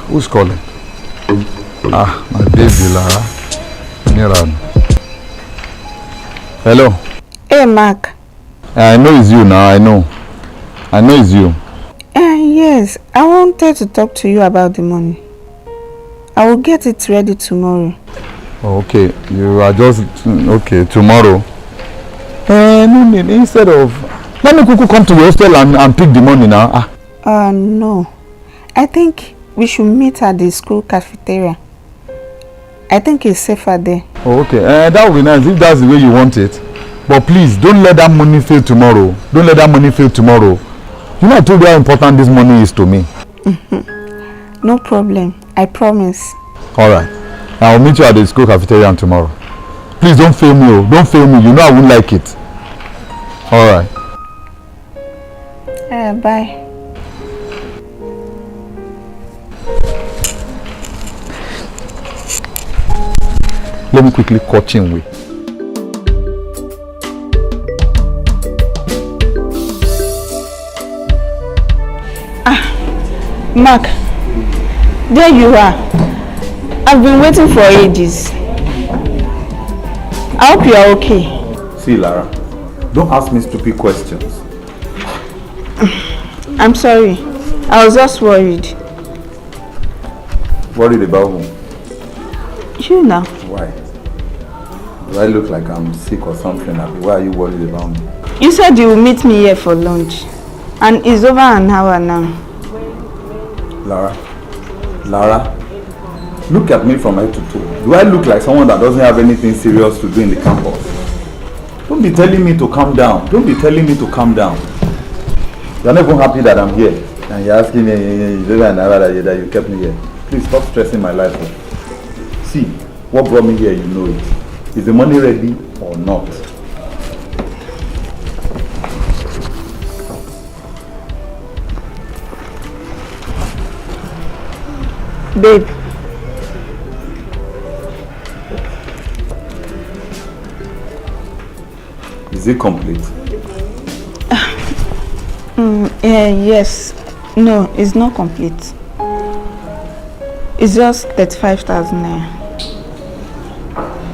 Who's calling? My baby Lara. Nirad. Hello. Hey, Mark. I know it's you now. I know it's you. Yes, I wanted to talk to you about the money. I will get it ready tomorrow. Oh, okay, you are just okay tomorrow. No need. Instead of let me quickly come to your hostel and pick the money now. No. I think we should meet at the school cafeteria. I think it's safer there. Oh, okay. That would be nice if that's the way you want it. But please don't let that money fail tomorrow. Don't let that money fail tomorrow. You know I told you how important this money is to me. No problem. I promise. All right. I'll meet you at the school cafeteria tomorrow. Please don't fail me. Oh. Don't fail me. You know I won't like it. All right. Bye. Let me quickly call Chinwe. Mark, there you are. I've been waiting for ages. I hope you are okay. See, Lara, don't ask me stupid questions. I'm sorry. I was just worried. Worried about whom? You now. Why? Do I look like I'm sick or something? Why are you worried about me? You said you will meet me here for lunch. And it's over an hour now. Lara, look at me from head to toe. Do I look like someone that doesn't have anything serious to do in the campus? Don't be telling me to calm down. Don't be telling me to calm down. You're not even happy that I'm here. And you're asking me that you kept me here. Please stop stressing my life. See, what brought me here, you know it. Is the money ready or not? Babe. Is it complete? Yes. No, it's not complete. It's just 35,000 naira.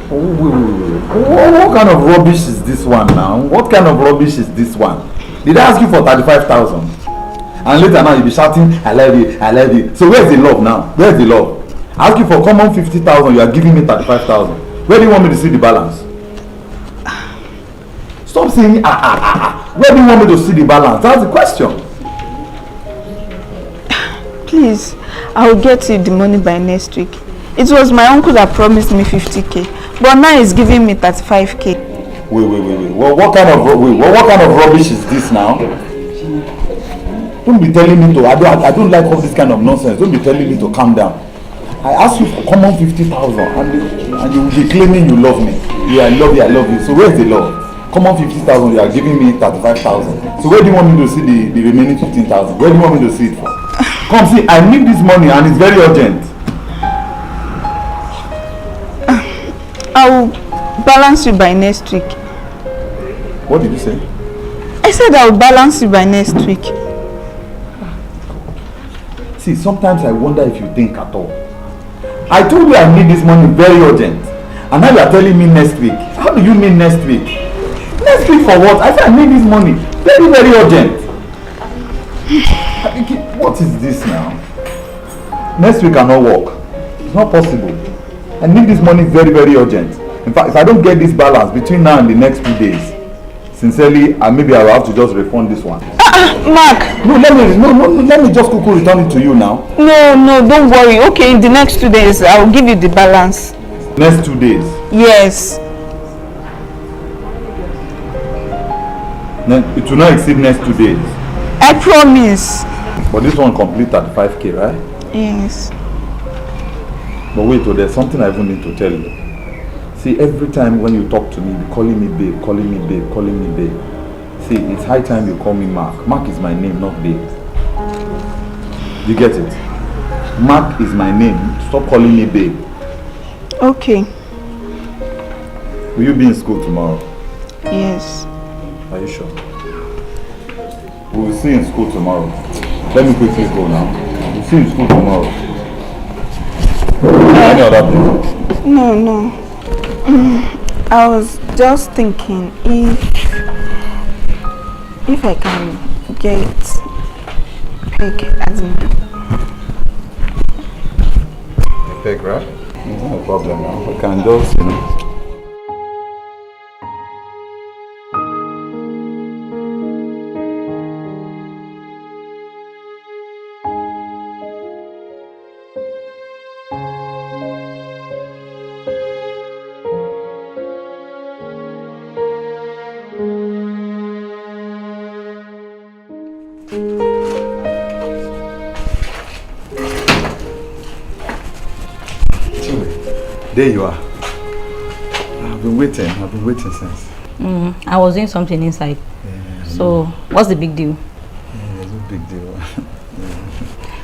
What kind of rubbish is this one now? What kind of rubbish is this one? Did I ask you for 35,000? And later now you'll be shouting, I love you, I love you. So where's the love now? Where's the love? I ask you for common 50,000, you are giving me 35,000. Where do you want me to see the balance? Stop saying Where do you want me to see the balance? That's the question. Please, I will get you the money by next week. It was my uncle that promised me 50k, but now he's giving me 35k. Wait. Well, what kind of rubbish is this now? Don't be telling me to. I don't like all this kind of nonsense. Don't be telling me to calm down. I asked you for common 50,000, and you will be claiming you love me. Yeah, I love you. So where's the love? Common 50,000, you are giving me 35,000. So where do you want me to see the remaining 15,000? Where do you want me to see it for? Come see, I need this money and it's very urgent. I will balance you by next week. What did you say? I said I will balance you by next week. See, sometimes I wonder if you think at all. I told you I need this money very urgent. And now you are telling me next week. How do you mean next week? Next week for what? I said I need this money very, very urgent. What is this now? Next week cannot work. It's not possible. I need this money very, very urgent. In fact, if I don't get this balance between now and the next 2 days, sincerely, maybe I will have to just refund this one. Mark! No, let me just quickly return it to you now. No, don't worry. Okay, in the next 2 days, I will give you the balance. Next 2 days? Yes. It will not exceed next 2 days? I promise. But this one complete at 5k, right? Yes. But wait, there's something I even need to tell you. See, every time when you talk to me, you're calling me babe, calling me babe, calling me babe. See, it's high time you call me Mark. Mark is my name, not babe. You get it? Mark is my name. Stop calling me babe. Okay. Will you be in school tomorrow? Yes. Are you sure? We will see you in school tomorrow. Let me quickly go now. see you in school tomorrow. Any other thing? No. I was just thinking if I can get peg as in Peg, right? No problem now. We can just, There you are. I've been waiting since. I was doing something inside. Yeah, so, what's the big deal? Yeah, it's a big deal.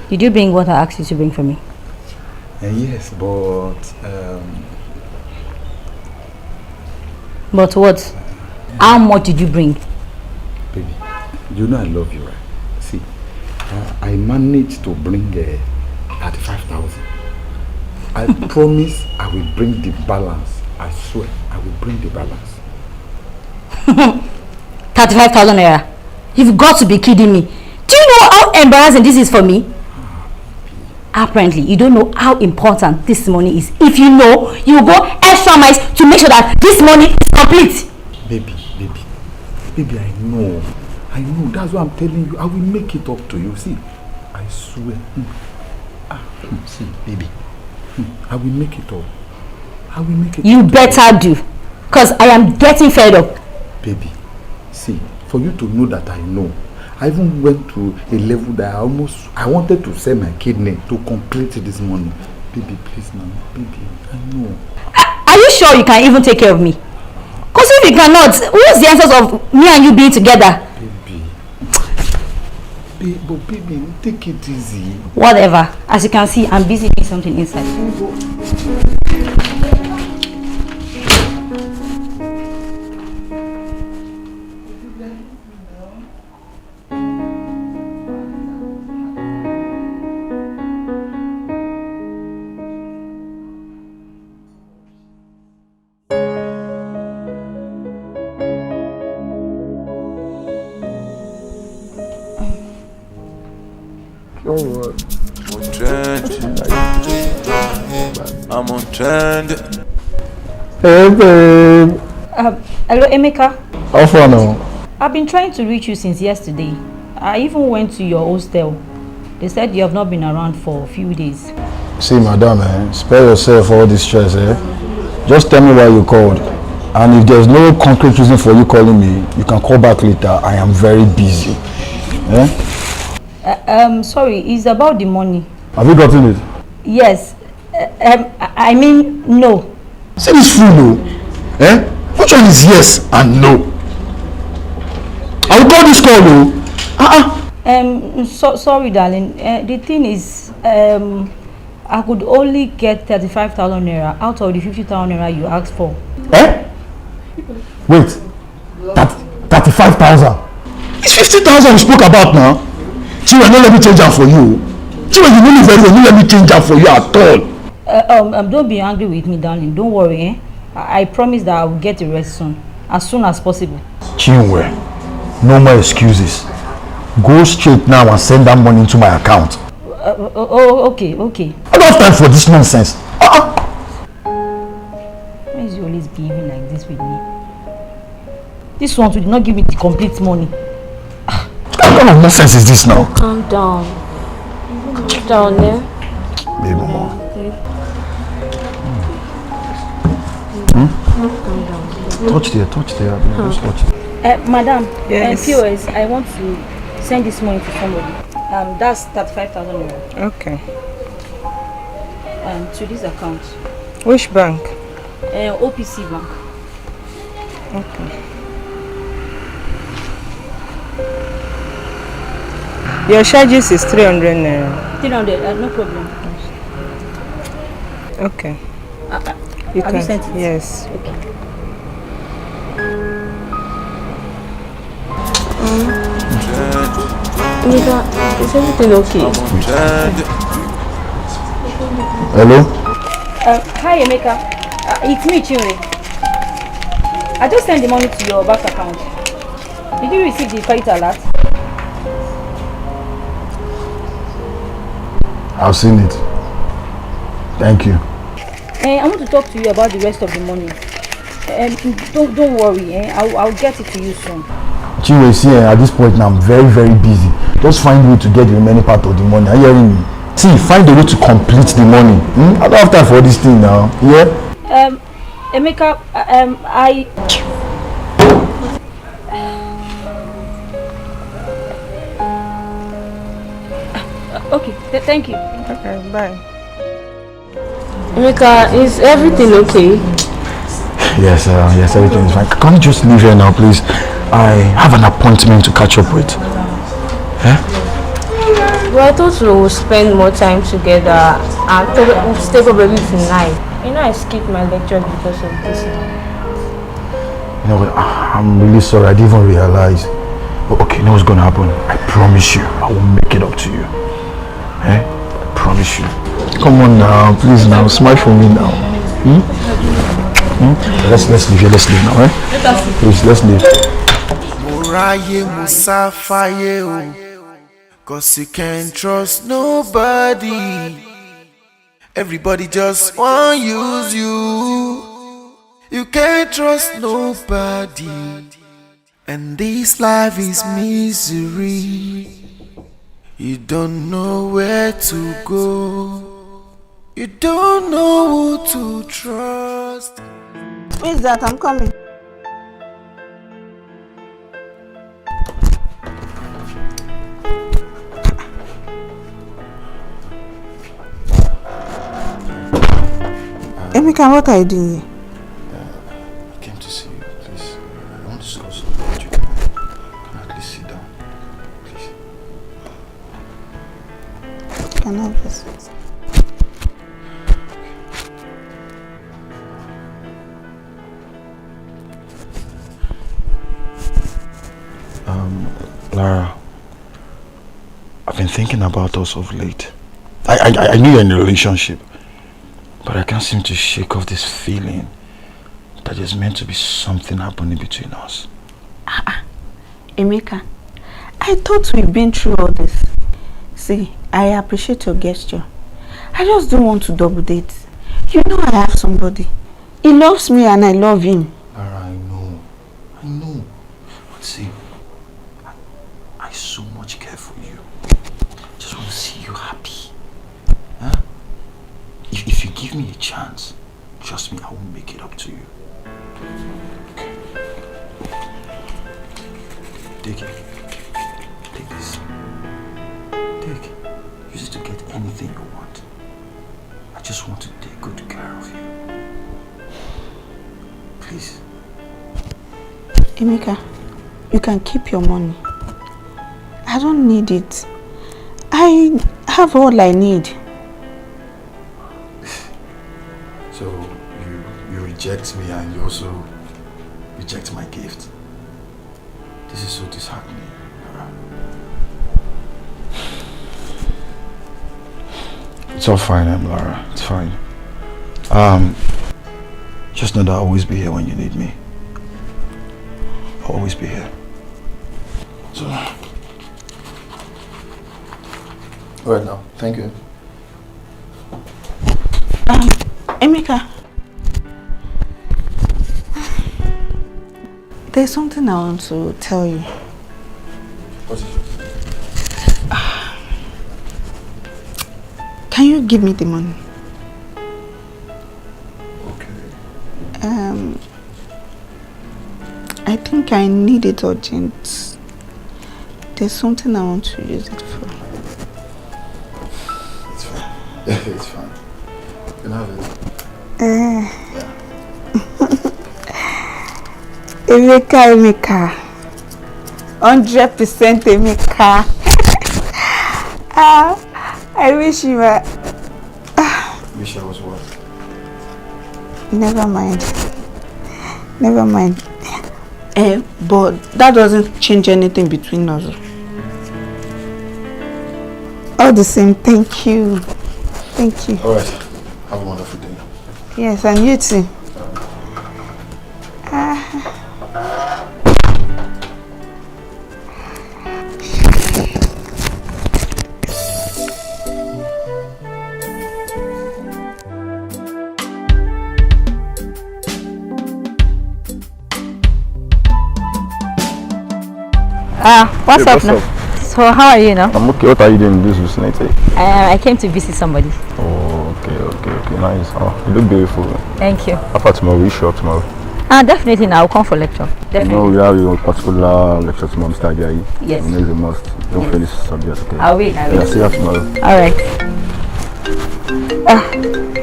Did you bring what I asked you to bring for me? Yes, but... But what? How much did you bring? Baby, you know I love you, right? See, I managed to bring 35,000. I promise I will bring the balance. I swear, I will bring the balance. 35,000 naira. You've got to be kidding me. Do you know how embarrassing this is for me? Apparently, you don't know how important this money is. If you know, you will go extra miles to make sure that this money is complete. Baby, I know. That's why I'm telling you. I will make it up to you. See, I swear. See, baby. I will make it up. You better do. Because I am getting fed up. Baby, see, for you to know that I know, I even went to a level that I wanted to sell my kidney to complete this money. Baby, please now. Baby, I know. Are you sure you can even take care of me? Because if you cannot, what's the answers of me and you being together? But baby, take it easy. Whatever. As you can see, I'm busy doing something inside. I'm on trend. Hey babe. Hello Emeka. How far now? I've been trying to reach you since yesterday. I even went to your hostel. They said you have not been around for a few days. See madam, spare yourself all this stress. Just tell me why you called. And if there's no concrete reason for you calling me, you can call back later. I am very busy. Sorry, it's about the money. Have you gotten it? Yes. I mean, no. See this fool, no? Which one is yes and no? I will call this call, no? Sorry, darling. The thing is, I could only get 35,000 naira out of the 50,000 naira you asked for. Wait. 35,000? It's 50,000 we spoke about now. Chiwa, don't let me change that for you. Chiwa, you know me very well. Don't let me change that for you at all. Don't be angry with me, darling. Don't worry. I promise that I will get the rest soon as possible. Chinwe, no more excuses. Go straight now and send that money into my account. Okay. I don't have time for this nonsense. Why is you always behaving like this with me? This one did not give me the complete money. What kind of nonsense is this now? Calm down. Calm down there. Baby, mama. Touch there. Just touch it. Madam, yes. POS, I want to send this money to somebody. That's 35,000 naira. Okay. To this account. Which bank? OPC Bank. Okay. Your charges is 300 naira. 300, no problem. Okay. You have you sent it? Yes. Okay. Emeka, is everything okay? I'm on trend. Hello? Hi, Emeka. It's me, Chinwe. I just sent the money to your bank account. Did you receive the credit alert? I've seen it. Thank you. I want to talk to you about the rest of the money. Don't worry. I'll get it to you soon. Chinwe, see, at this point now, I'm very, very busy. Just find a way to get the remaining part of the money. Are you hearing me? See, find a way to complete the money. I don't have time for this thing now. Yeah? Emeka, okay, thank you. Okay, bye. Emeka, is everything okay? Yes, yes, everything is fine. Can you just leave here now, please? I have an appointment to catch up with. Well, I thought we would spend more time together and stay probably tonight. You know, I skipped my lecture because of this. You know what? I'm really sorry. I didn't even realize. But okay, you know what's going to happen? I promise you, I will make it up to you. I promise you. Come on now, please now. Smile for me now. Let's leave here. Let's leave now, Please, let's leave. Muraye Musafaye o, 'cause you can't trust nobody. Everybody just want use you. You can't trust nobody. And this life is misery. You don't know where to go. You don't know who to trust. Who is that? I'm coming. Emeka, what are you doing here? I came to see you, please. I want to discuss something with you. Can I please sit down? Please. Can I have this? Lara, I've been thinking about us of late. I knew you're in a relationship, but I can't seem to shake off this feeling that there's meant to be something happening between us. Emeka, I thought we've been through all this. See, I appreciate your gesture. I just don't want to double date. You know I have somebody. He loves me and I love him. Lara, I know. But see, I so much care for you. Just want to see you happy. If you give me a chance, trust me, I will make it up to you. Okay. Take it. Take this. Take. Use it to get anything you want. I just want to take good care of you. Please. Emeka, you can keep your money. I don't need it. I have all I need. So you reject me and you also reject my gift. This is so disheartening. It's all fine, Lara. It's fine. Just know that I'll always be here when you need me. I'll always be here. So, right now, thank you. Emeka, there's something I want to tell you. What is it? Can you give me the money? Okay. I think I need it urgent. There's something I want to use it for. It's fine. It's fine. You can have it. Emeka. 100% Emeka. I wish you were. Wish I was what? Never mind. But that doesn't change anything between us. All the same, thank you. Thank you. All right. Have a wonderful day. Yes, and you too. What's Hey, up now? So how are you now? I'm okay. What are you doing this vicinity? I came to visit somebody. Oh, okay. Nice. Oh, you look beautiful. Thank you. How about tomorrow? We show up tomorrow. Definitely now. I'll come for lecture. Definitely. No, we have a particular lecture tomorrow, Mr. Ajayi. Yes. You know it's a must. Don't fail this subject, okay? I'll wait. Yeah, see you tomorrow. All right.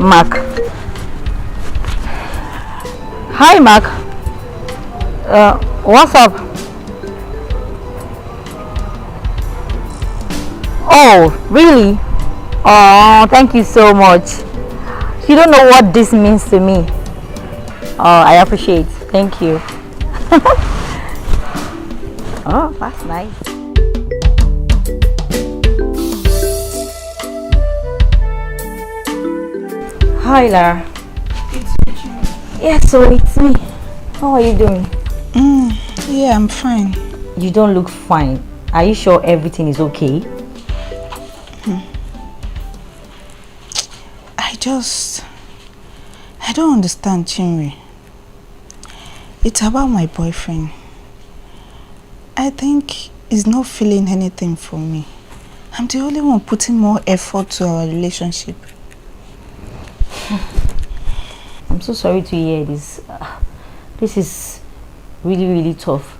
Mark. Hi, Mark. What's up? Oh, really? Oh, thank you so much. You don't know what this means to me. Oh, I appreciate. Thank you. Oh, that's nice. Hi, Lara. Yes, so it's me. How are you doing? Yeah, I'm fine. You don't look fine. Are you sure everything is okay? I don't understand, Chinwe. It's about my boyfriend. I think he's not feeling anything for me. I'm the only one putting more effort to our relationship. I'm so sorry to hear this. This is really, really tough.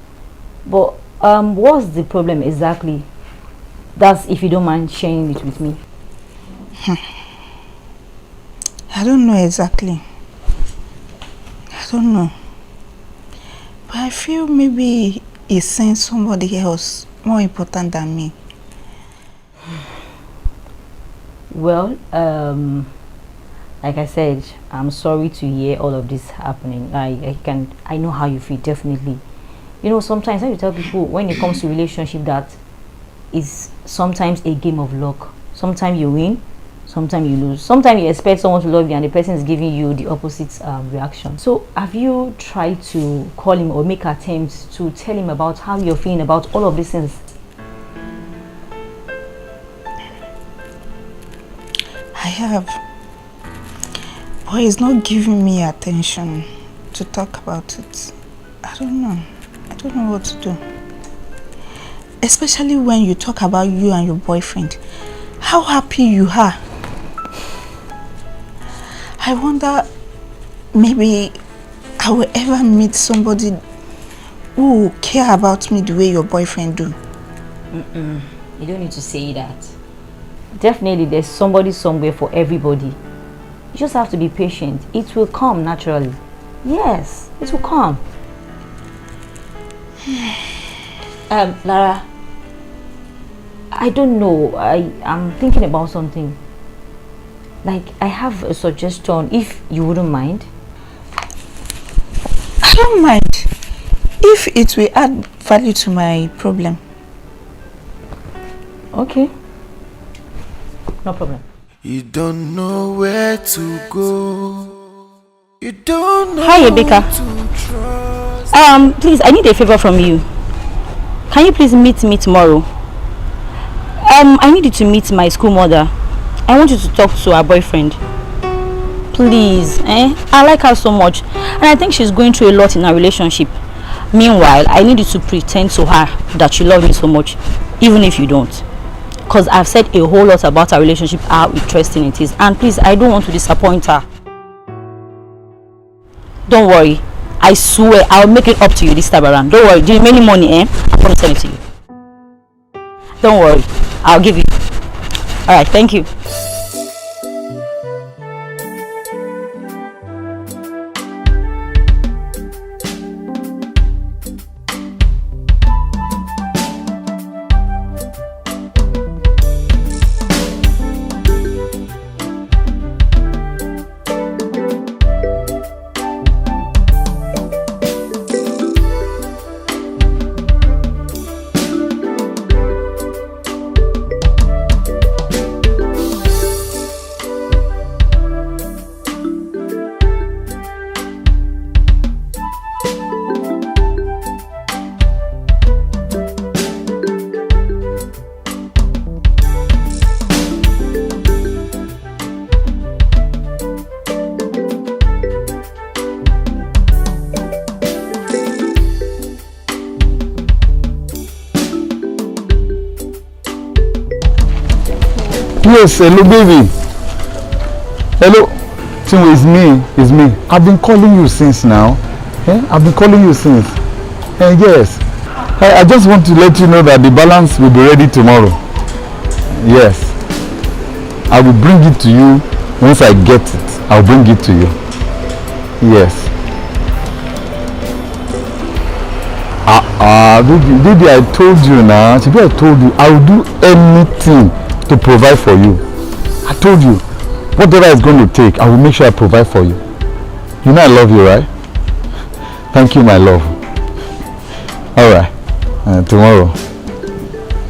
But what's the problem exactly? That's if you don't mind sharing it with me. I don't know exactly. I don't know. But I feel maybe he's seeing somebody else more important than me. Well, like I said, I'm sorry to hear all of this happening. I know how you feel, definitely. You know, sometimes I tell people when it comes to relationship that it's sometimes a game of luck. Sometimes you win, sometimes you lose. Sometimes you expect someone to love you and the person is giving you the opposite reaction. So have you tried to call him or make attempts to tell him about how you're feeling about all of these things? I have. But he's not giving me attention to talk about it. I don't know. I don't know what to do. Especially when you talk about you and your boyfriend. How happy you are. I wonder maybe I will ever meet somebody who will care about me the way your boyfriend do. You don't need to say that. Definitely there's somebody somewhere for everybody. You just have to be patient. It will come naturally. Yes, it will come. Lara, I don't know. I'm thinking about something. Like, I have a suggestion, if you wouldn't mind. I don't mind. If it will add value to my problem. Okay. No problem. You don't know where to go. You don't know Hi, Rebecca. who to trust. Please, I need a favor from you. Can you please meet me tomorrow? I need you to meet my school mother. I want you to talk to her boyfriend. Please, I like her so much. And I think she's going through a lot in her relationship. Meanwhile, I need you to pretend to her that you love me so much, even if you don't. Because I've said a whole lot about our relationship, how interesting it is. And please, I don't want to disappoint her. Don't worry. I swear I'll make it up to you this time around. Don't worry. The remaining money, I'm going to send it to you. Don't worry. I'll give you. Alright, thank you. Yes, hello baby. Hello. Chinwe, it's me. I've been calling you since now. I've been calling you since. Yes. I just want to let you know that the balance will be ready tomorrow. Yes. I will bring it to you once I get it. I'll bring it to you. Yes. Baby, I told you now. Baby, I told you I will do anything to provide for you. I told you, whatever it's going to take, I will make sure I provide for you. You know I love you, right? Thank you, my love. All right. Tomorrow.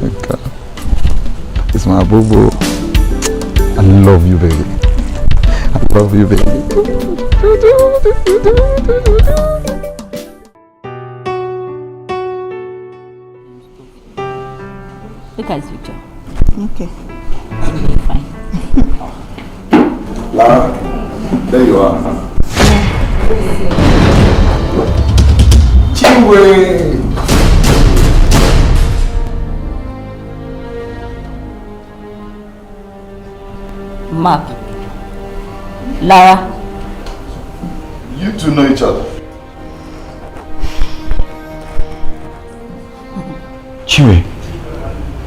Okay. It's my boo-boo. I love you, baby. I love you, baby. Look at his picture. Okay. Fine. Lara, there you are. Chinwe! Mark. Lara. You two know each other. Chinwe,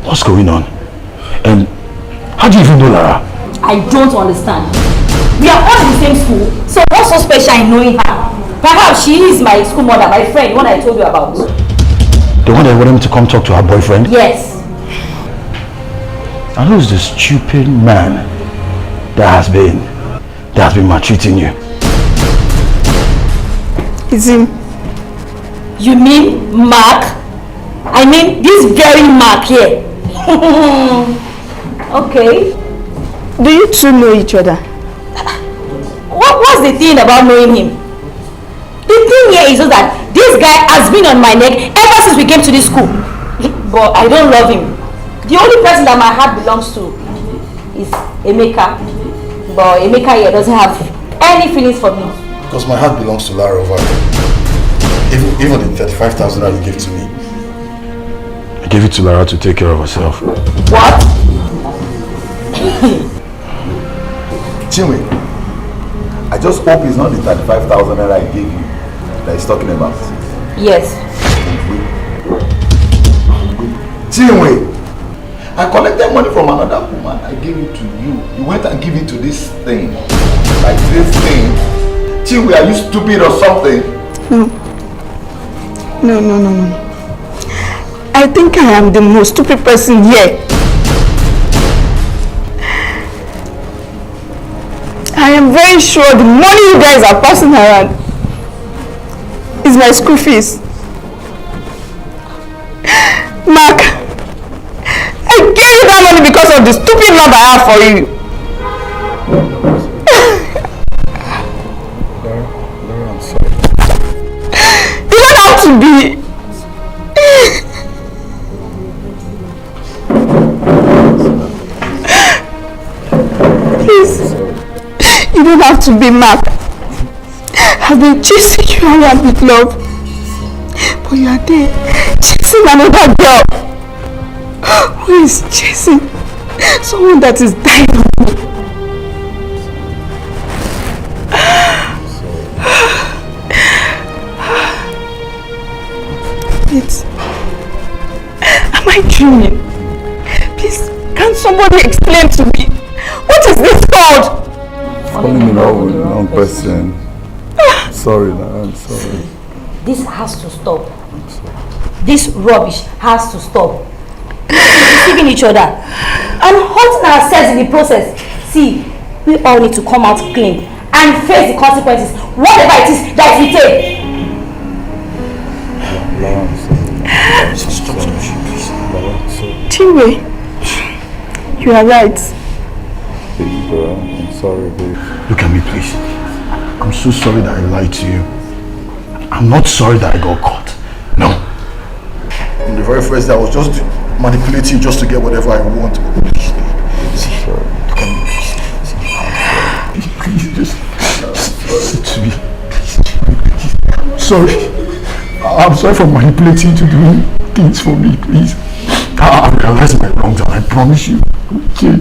what's going on? And how do you even know Lara? I don't understand. We are all in the same school, so what's so special in knowing her? Perhaps she is my school mother, my friend, one I told you about. The one that wanted me to come talk to her boyfriend? Yes. And who's the stupid man that has been maltreating you? It's him. You mean Mark? I mean this very Mark here. Okay. Do you two know each other? What's the thing about knowing him? The thing here is just that this guy has been on my neck ever since we came to this school. But I don't love him. The only person that my heart belongs to is Emeka. But Emeka here doesn't have any feelings for me. Because my heart belongs to Lara over there. Even the 35,000 that you gave to me. I gave it to Lara to take care of herself. What? Chinwe, I just hope it's not the 35,000 that I gave you that he's talking about. Yes. Chinwe, I collected money from another woman. I gave it to you. You went and give it to this thing. Like this thing. Chinwe, are you stupid or something? No. I think I am the most stupid person here. I am very sure the money you guys are passing around is my school fees. Mark, I gave you that money because of the stupid love I have for you. Lara, I'm sorry. You don't have to be. Please. You don't have to be Mark. I've been chasing you around with love. But you are there chasing another girl who is chasing someone that is dying of me. Wait. Am I dreaming? Please, can somebody explain to me? What is this called? Calling me now with the wrong person. Sorry, Lara, I'm sorry. This has to stop. This rubbish has to stop. Deceiving each other and hurting ourselves in the process. See, we all need to come out clean and face the consequences, whatever it is that we take. Lara, I'm sorry. Stop, please. Lara, I'm sorry. Chinwe, you are right. Baby girl, I'm sorry, babe. Look at me, please. I'm so sorry that I lied to you. I'm not sorry that I got caught. No. In the very first day, I was just manipulating you just to get whatever I want. Please, Sorry. look at me, please. Please, just listen to me. Please. Sorry. I'm sorry for manipulating you to do things for me, please. I realize my wrongs and I promise you. Okay.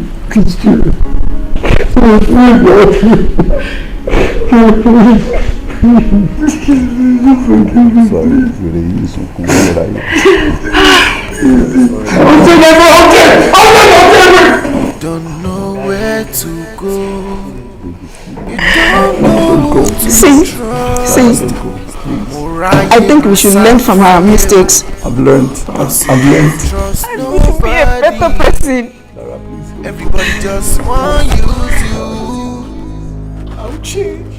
Don't know where to go. You don't know who to trust. I think we should learn from our mistakes. I've learned. Trust I need to be a better person. Everybody just want you. I'll change.